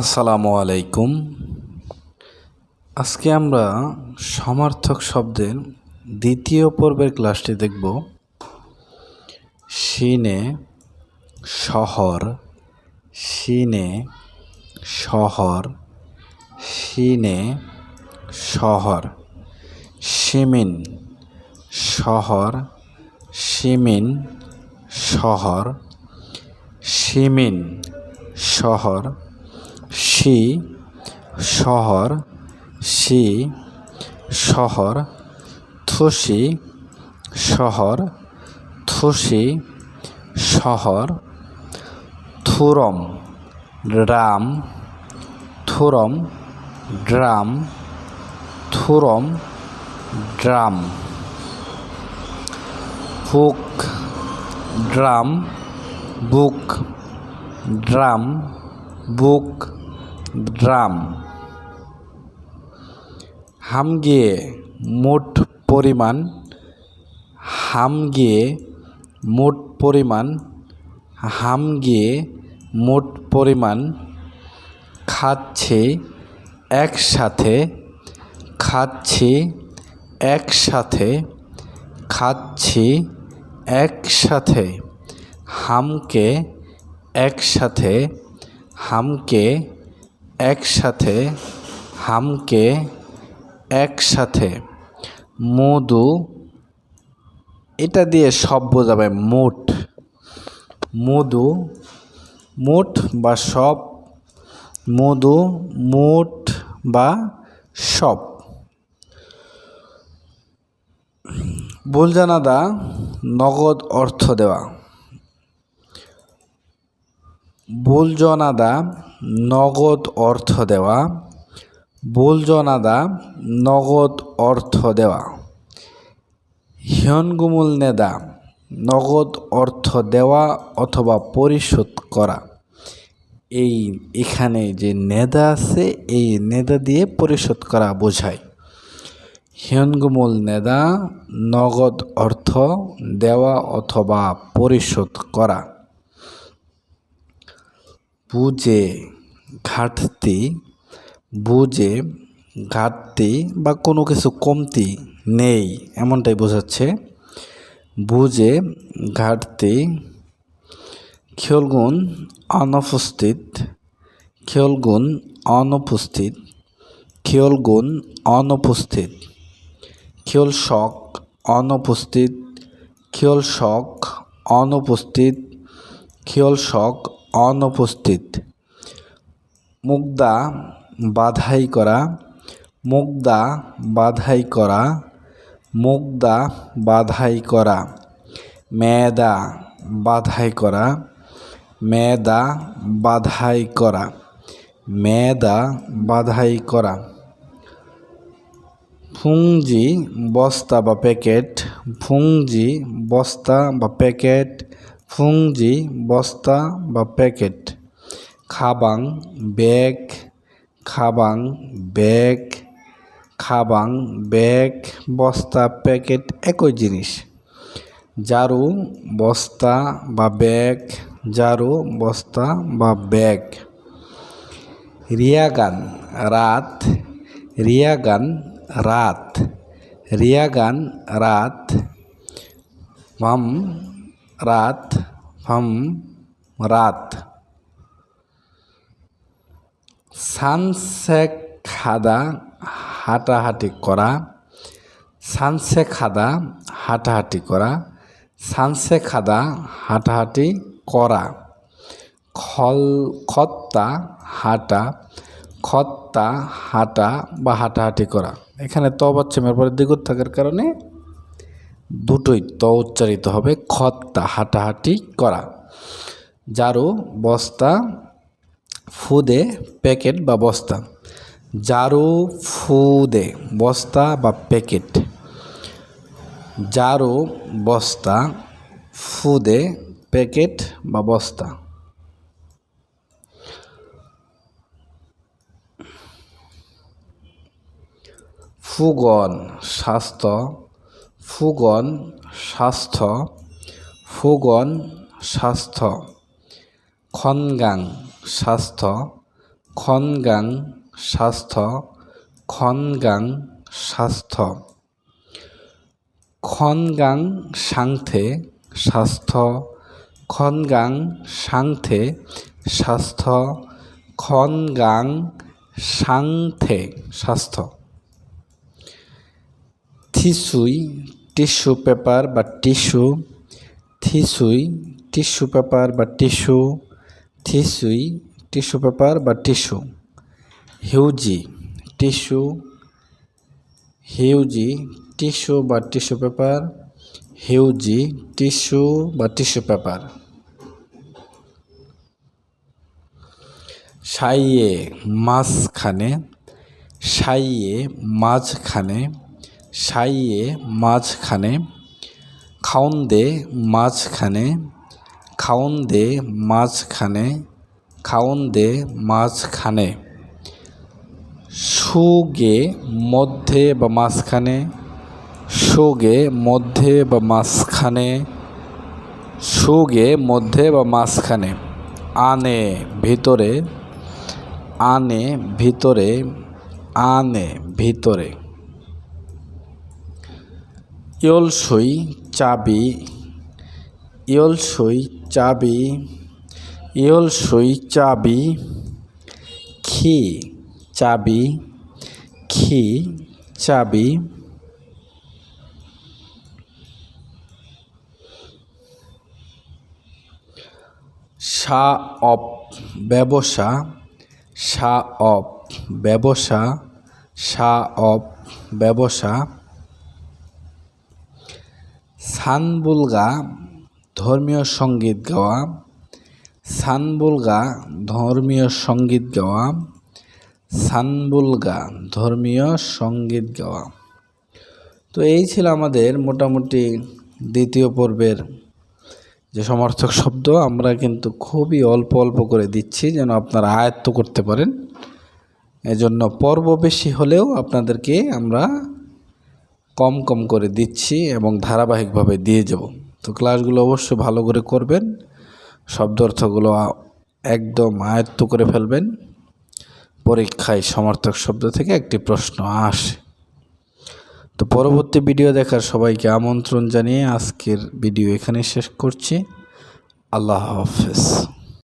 আসসালামু আলাইকুম। আজকে আমরা সমার্থক শব্দের দ্বিতীয় পর্বের ক্লাসটি দেখব। সিনে শহর, সিনে শহর, সিনে শহর। সিমিন শহর, সিমিন শহর, সিমিন শহর। সি শহর, সি শহর। থুসি শহর, থুসি শহর। থুরম ড্রাম, থুরম ড্রাম, থুরম ড্রাম। হুক ড্রাম, বুক ড্রাম, বুক ড্রাম। হামগিয়ে মোট পরিমাণ, হামগিয়ে মোট পরিমাণ, হামগিয়ে মোট পরিমাণ। খাচ্ছি একসাথে, খাচ্ছি একসাথে, খাচ্ছি একসাথে। হামকে একসাথে, হামকে একসাথে, হামকে একসাথে। মধু, এটা দিয়ে সব বোঝাবে মোট। মধু মোট বা সব, মধু মোট বা সব। বুলজানাদা নগদ অর্থ দেওয়া, বুলজনাদা নগদ অর্থ দেওয়া, বুলজনাদা নগদ অর্থ দেওয়া। হিয়নগুমুল নেদা নগদ অর্থ দেওয়া অথবা পরিশোধ করা। এখানে যে নেদা আছে, এই নেদা দিয়ে পরিশোধ করা বোঝায়। হিয়নগুমুল নেদা নগদ অর্থ দেওয়া অথবা পরিশোধ করা। বুঝে ঘাটতি, বুঝে ঘাটতি বা কোনো কিছু কমতি নেই এমনটাই বোঝাচ্ছে। বুঝে ঘাটতি। খেলগুণ অনুপস্থিত, খেলগুণ অনুপস্থিত, খেলগুণ অনুপস্থিত। খেল শখ অনুপস্থিত, খেল শখ অনুপস্থিত, খেল শখ অনুপস্থিত। মুগ্ধা বাধাই করা, মুগ্ধা বাধাই করা, মুগ্ধা বাধাই করা। মেদা বাধাই করা, মেদা বাধাই করা, মেদা বাধাই করা। ফুংজি বস্তা বা প্যাকেট, ফুংজি বস্তা বা প্যাকেট, ফুংজি বস্তা বা প্যাকেট। খাবাং ব্যাগ, খাবাং ব্যাগ, খাবাং ব্যাগ, বস্তা প্যাকেট একই জিনিস। ঝাড়ু বস্তা বা ব্যাগ, ঝাড়ু বস্তা বা ব্যাগ। রিয়াগান রাত, রিয়াগান রাত, রিয়াগান রাত। ভাম রাত, ভাম রাত। সানসেক খাদা হাঁটাহাঁটি করা, সানসে খাদা হাঁটাহাঁটি করা, সানসে খাদা হাঁটাহাঁটি করা। খত্তা হাঁটা, খত্তা হাঁটা বা হাঁটাহাঁটি করা। এখানে ত বাচ্চামের পরে দ্বিগুণ থাকার কারণে দুটোই ত উচ্চারিত হবে। খত্তা হাঁটাহাঁটি করা। ঝাড়ু বস্তা, ফুদে প্যাকেট বা বস্তা। ঝাড়ু ফুদে বস্তা বা প্যাকেট। ঝাড়ু বস্তা, ফুদে প্যাকেট বা বস্তা। ফুগন স্বাস্থ্য, ফুগন স্বাস্থ্য, ফুগন স্বাস্থ্য। খনগাং স্বাস্থ্য, খনগাং স্বাস্থ্য, খনগাং স্বাস্থ্য। খনগাং সাংথে স্বাস্থ্য, খনগাং সাংথে স্বাস্থ্য, খনগাং সাংথে স্বাস্থ্য। থিসুই টিস্যু পেপার বা টিস্যু, থিসুই টিস্যু পেপার বা টিস্যু, থিসুই টিস্যু পেপার বা টিস্যু। হিউজি টিস্যু, হিউজি টিস্যু বা টিস্যু পেপার, হিউজি টিস্যু বা টিস্যু পেপার। সাইয়ে মাঝখানে, সাইয়ে মাঝখানে, সাইয়ে মাঝখানে। খাউন্দে মাঝখানে, খাউন্দে মাঝখানে, খাউন্দে মাঝখানে। সুগে মধ্যে বা মাঝখানে, সুগে মধ্যে বা মাঝখানে, সুগে মধ্যে বা মাঝখানে। আনে ভিতরে, আনে ভিতরে, আনে ভিতরে। ইয়লসই চাবি, ইয়লসই চাবি, ইয়লসই চাবি। খি চাবি, খি চাবি। সা অপ ব্যবসা, সা অপ ব্যবসা, সা অপ ব্যবসা। সানবুলগা ধর্মীয় সঙ্গীত গাওয়া, সানবুলগা ধর্মীয় সঙ্গীত গাওয়া, সানবুলগা ধর্মীয় সঙ্গীত গাওয়া। তো এই ছিল আমাদের মোটামুটি দ্বিতীয় পর্বের যে সমার্থক শব্দ। আমরা কিন্তু খুবই অল্প অল্প করে দিচ্ছি যেন আপনারা আয়ত্ত করতে পারেন। এজন্য পর্ব বেশি হলেও আপনাদেরকে আমরা কম কম করে দিচ্ছি এবং ধারাবাহিকভাবে দিয়ে যাব। তো ক্লাসগুলো অবশ্যই ভালো করে করবেন, শব্দ অর্থগুলো একদম আয়ত্ত করে ফেলবেন। পরীক্ষায় সমার্থক শব্দ থেকে একটি প্রশ্ন আসে। তো পরবর্তী ভিডিও দেখার সবাইকে আমন্ত্রণ জানিয়ে আজকের ভিডিও এখানে শেষ করছি। আল্লাহ হাফেজ।